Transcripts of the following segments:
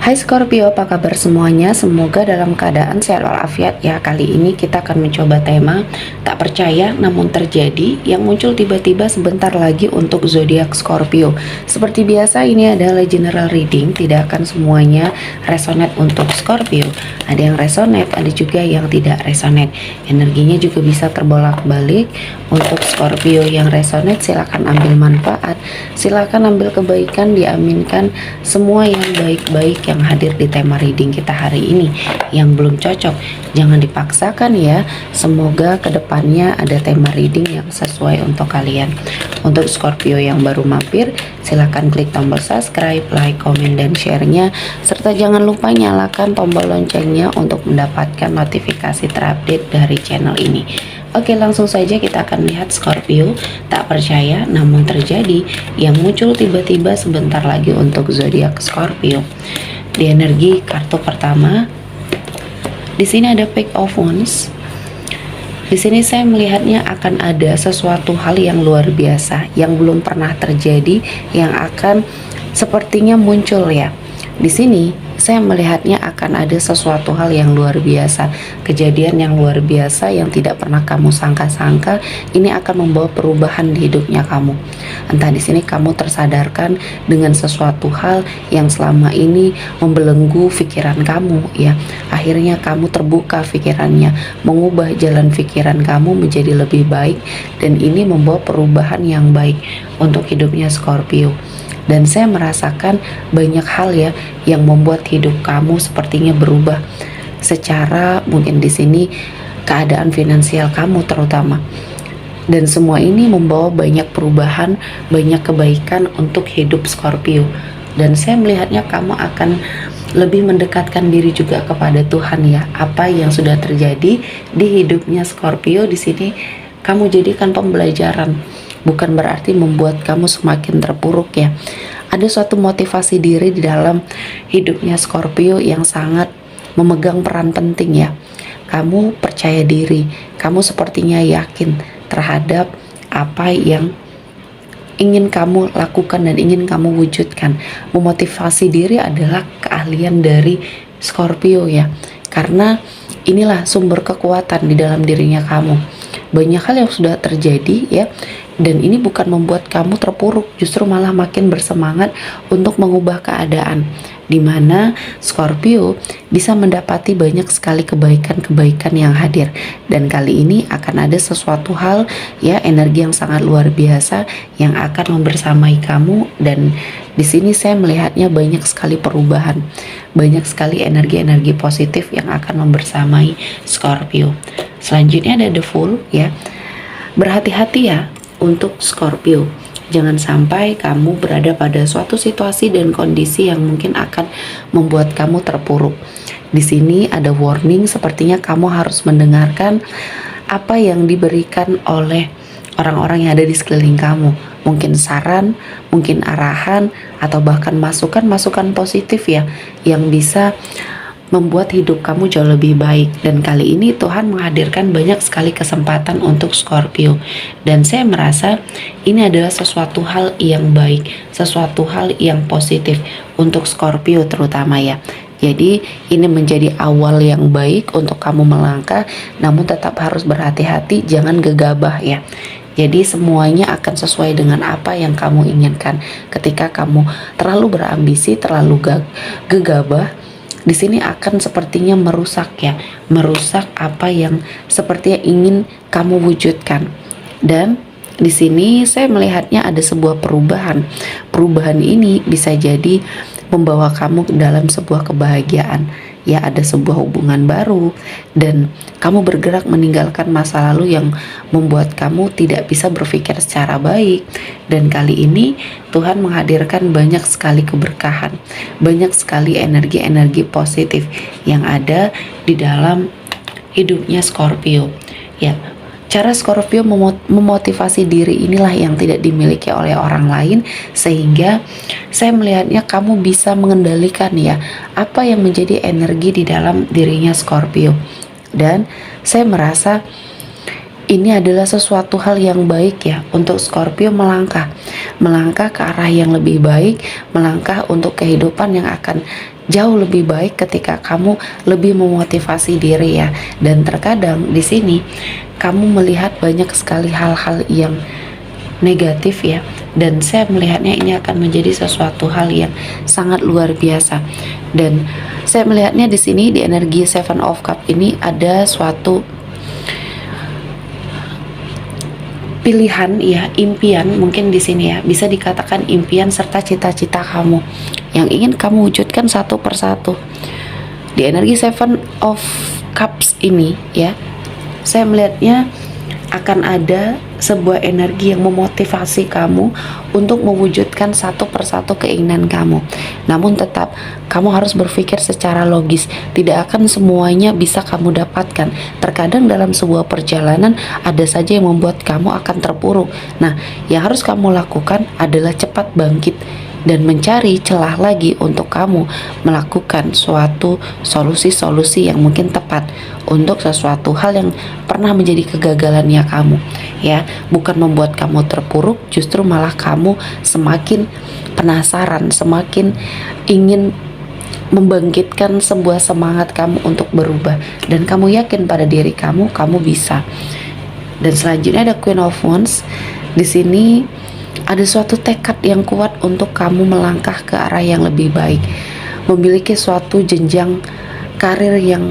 Hai Scorpio, apa kabar semuanya? Semoga dalam keadaan sehat walafiat ya. Kali ini kita akan mencoba tema tak percaya namun terjadi yang muncul tiba-tiba sebentar lagi untuk zodiak Scorpio. Seperti biasa ini adalah general reading, tidak akan semuanya resonate untuk Scorpio. Ada yang resonate, ada juga yang tidak resonate. Energinya juga bisa terbolak-balik. Untuk Scorpio yang resonate silakan ambil manfaat, silakan ambil kebaikan, diaminkan semua yang baik-baik yang hadir di tema reading kita hari ini. Yang belum cocok jangan dipaksakan ya. Semoga kedepannya ada tema reading yang sesuai untuk kalian. Untuk Scorpio yang baru mampir, silahkan klik tombol subscribe, like, komen, dan share-nya, serta jangan lupa nyalakan tombol loncengnya untuk mendapatkan notifikasi terupdate dari channel ini. Oke, langsung saja kita akan lihat Scorpio tak percaya namun terjadi yang muncul tiba-tiba sebentar lagi untuk zodiak Scorpio. Di energi kartu pertama, di sini ada Page of Wands. Di sini saya melihatnya akan ada sesuatu hal yang luar biasa yang belum pernah terjadi yang akan sepertinya muncul ya. Di sini saya melihatnya akan ada sesuatu hal yang luar biasa, kejadian yang luar biasa yang tidak pernah kamu sangka-sangka. Ini akan membawa perubahan di hidupnya kamu. Entah di sini kamu tersadarkan dengan sesuatu hal yang selama ini membelenggu pikiran kamu ya. Akhirnya kamu terbuka pikirannya, mengubah jalan pikiran kamu menjadi lebih baik, dan ini membawa perubahan yang baik untuk hidupnya Scorpio. Dan saya merasakan banyak hal ya yang membuat hidup kamu sepertinya berubah secara mungkin di sini keadaan finansial kamu terutama. Dan semua ini membawa banyak perubahan, banyak kebaikan untuk hidup Scorpio. Dan saya melihatnya kamu akan lebih mendekatkan diri juga kepada Tuhan ya. Apa yang sudah terjadi di hidupnya Scorpio di sini kamu jadikan pembelajaran, bukan berarti membuat kamu semakin terpuruk ya. Ada suatu motivasi diri di dalam hidupnya Scorpio yang sangat memegang peran penting ya. Kamu percaya diri, kamu sepertinya yakin terhadap apa yang ingin kamu lakukan dan ingin kamu wujudkan. Memotivasi diri adalah keahlian dari Scorpio ya. Karena inilah sumber kekuatan di dalam dirinya kamu. Banyak hal yang sudah terjadi ya, dan ini bukan membuat kamu terpuruk, justru malah makin bersemangat untuk mengubah keadaan, dimana Scorpio bisa mendapati banyak sekali kebaikan-kebaikan yang hadir. Dan kali ini akan ada sesuatu hal ya, energi yang sangat luar biasa yang akan membersamai kamu. Dan di sini saya melihatnya banyak sekali perubahan, banyak sekali energi-energi positif yang akan membersamai Scorpio. Selanjutnya ada The Fool ya. Berhati-hati ya untuk Scorpio. Jangan sampai kamu berada pada suatu situasi dan kondisi yang mungkin akan membuat kamu terpuruk. Di sini ada warning, sepertinya kamu harus mendengarkan apa yang diberikan oleh orang-orang yang ada di sekeliling kamu. Mungkin saran, mungkin arahan, atau bahkan masukan-masukan positif ya, yang bisa membuat hidup kamu jauh lebih baik. Dan kali ini Tuhan menghadirkan banyak sekali kesempatan untuk Scorpio, dan saya merasa ini adalah sesuatu hal yang baik, sesuatu hal yang positif untuk Scorpio terutama ya. Jadi ini menjadi awal yang baik untuk kamu melangkah, namun tetap harus berhati-hati, jangan gegabah ya. Jadi semuanya akan sesuai dengan apa yang kamu inginkan. Ketika kamu terlalu berambisi, terlalu gegabah, di sini akan sepertinya merusak ya, merusak apa yang sepertinya ingin kamu wujudkan. Dan di sini saya melihatnya ada sebuah perubahan. Perubahan ini bisa jadi membawa kamu ke dalam sebuah kebahagiaan. Ya, ada sebuah hubungan baru dan kamu bergerak meninggalkan masa lalu yang membuat kamu tidak bisa berpikir secara baik. Dan kali ini Tuhan menghadirkan banyak sekali keberkahan, banyak sekali energi-energi positif yang ada di dalam hidupnya Scorpio. Ya, cara Scorpio memotivasi diri inilah yang tidak dimiliki oleh orang lain, sehingga saya melihatnya kamu bisa mengendalikan ya apa yang menjadi energi di dalam dirinya Scorpio. Dan saya merasa Ini adalah sesuatu hal yang baik ya untuk Scorpio melangkah ke arah yang lebih baik, melangkah untuk kehidupan yang akan jauh lebih baik ketika kamu lebih memotivasi diri ya. Dan terkadang di sini kamu melihat banyak sekali hal-hal yang negatif ya, dan saya melihatnya ini akan menjadi sesuatu hal yang sangat luar biasa. Dan saya melihatnya di sini di energi Seven of Cup ini ada suatu pilihan ya, impian mungkin di sini ya, bisa dikatakan impian serta cita-cita kamu yang ingin kamu wujudkan satu persatu. Di energi Seven of Cups ini ya, saya melihatnya akan ada sebuah energi yang memotivasi kamu untuk mewujudkan satu persatu keinginan kamu. Namun tetap kamu harus berpikir secara logis, tidak akan semuanya bisa kamu dapatkan. Terkadang dalam sebuah perjalanan ada saja yang membuat kamu akan terpuruk. Nah, yang harus kamu lakukan adalah cepat bangkit dan mencari celah lagi untuk kamu melakukan suatu solusi-solusi yang mungkin tepat untuk sesuatu hal yang pernah menjadi kegagalannya kamu ya, bukan membuat kamu terpuruk, justru malah kamu semakin penasaran, semakin ingin membangkitkan sebuah semangat kamu untuk berubah, dan kamu yakin pada diri kamu, kamu bisa. Dan selanjutnya ada Queen of Wands. Di sini ada suatu tekad yang kuat untuk kamu melangkah ke arah yang lebih baik, memiliki suatu jenjang karir yang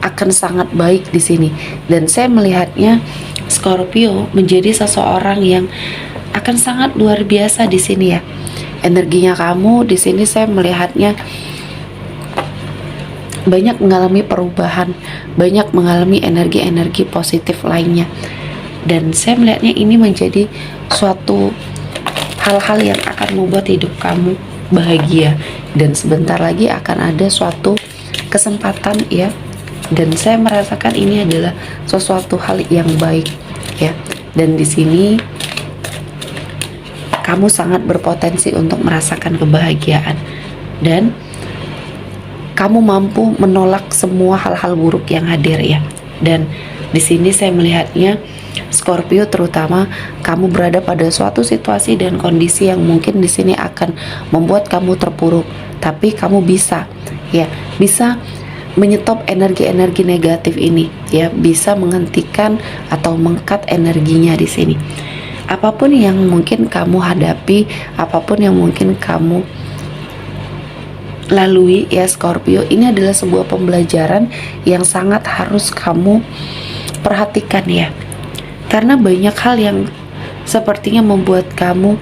akan sangat baik di sini. Dan saya melihatnya Scorpio menjadi seseorang yang akan sangat luar biasa di sini ya. Energinya kamu di sini saya melihatnya banyak mengalami perubahan, banyak mengalami energi-energi positif lainnya. Dan saya melihatnya ini menjadi suatu hal-hal yang akan membuat hidup kamu bahagia, dan sebentar lagi akan ada suatu kesempatan ya, dan saya merasakan ini adalah sesuatu hal yang baik ya. Dan di sini kamu sangat berpotensi untuk merasakan kebahagiaan, dan kamu mampu menolak semua hal-hal buruk yang hadir ya. Dan di sini saya melihatnya Scorpio, terutama kamu berada pada suatu situasi dan kondisi yang mungkin di sini akan membuat kamu terpuruk, tapi kamu bisa menyetop energi-energi negatif ini ya, bisa menghentikan atau mengkat energinya di sini. Apapun yang mungkin kamu hadapi, apapun yang mungkin kamu lalui ya Scorpio, ini adalah sebuah pembelajaran yang sangat harus kamu perhatikan ya. Karena banyak hal yang sepertinya membuat kamu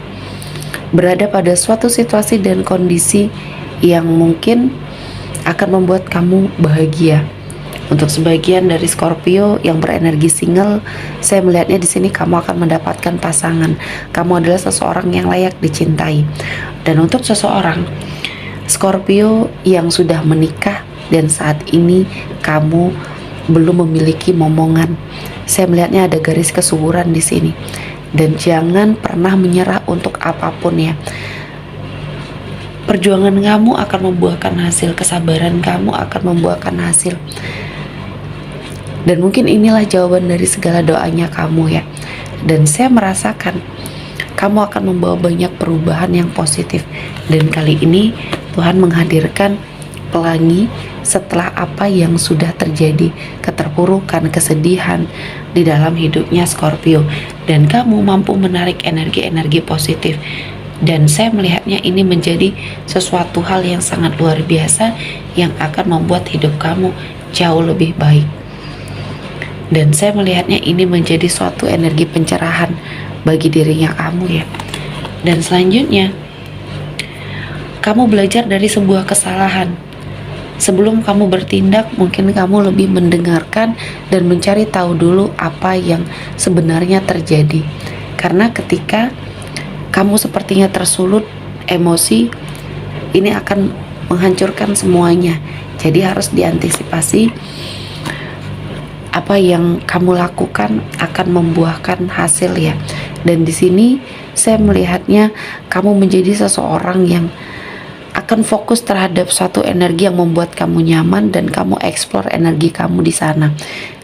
berada pada suatu situasi dan kondisi yang mungkin akan membuat kamu bahagia. Untuk sebagian dari Scorpio yang berenergi single, saya melihatnya di sini kamu akan mendapatkan pasangan. Kamu adalah seseorang yang layak dicintai. Dan untuk seseorang Scorpio yang sudah menikah dan saat ini kamu belum memiliki momongan, saya melihatnya ada garis kesuburan di sini. Dan jangan pernah menyerah untuk apapun ya. Perjuangan kamu akan membuahkan hasil, kesabaran kamu akan membuahkan hasil. Dan mungkin inilah jawaban dari segala doanya kamu ya. Dan saya merasakan kamu akan membawa banyak perubahan yang positif. Dan kali ini Tuhan menghadirkan pelangi setelah apa yang sudah terjadi, keterpurukan, kesedihan di dalam hidupnya Scorpio, dan kamu mampu menarik energi-energi positif. Dan saya melihatnya ini menjadi sesuatu hal yang sangat luar biasa yang akan membuat hidup kamu jauh lebih baik. Dan saya melihatnya ini menjadi suatu energi pencerahan bagi dirinya kamu ya. Dan selanjutnya kamu belajar dari sebuah kesalahan. Sebelum kamu bertindak, mungkin kamu lebih mendengarkan dan mencari tahu dulu apa yang sebenarnya terjadi. Karena ketika kamu sepertinya tersulut emosi, ini akan menghancurkan semuanya. Jadi harus diantisipasi. Apa yang kamu lakukan akan membuahkan hasil ya. Dan di sini saya melihatnya kamu menjadi seseorang yang akan akan fokus terhadap suatu energi yang membuat kamu nyaman dan kamu explore energi kamu di sana.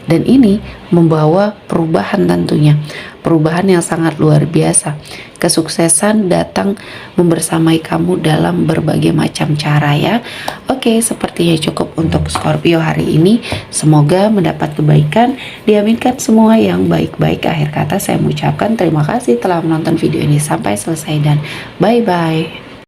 Dan ini membawa perubahan tentunya, perubahan yang sangat luar biasa. Kesuksesan datang membersamai kamu dalam berbagai macam cara ya. Oke, sepertinya cukup untuk Scorpio hari ini. Semoga mendapat kebaikan, diaminkan semua yang baik-baik. Akhir kata saya mengucapkan terima kasih telah menonton video ini sampai selesai dan bye-bye.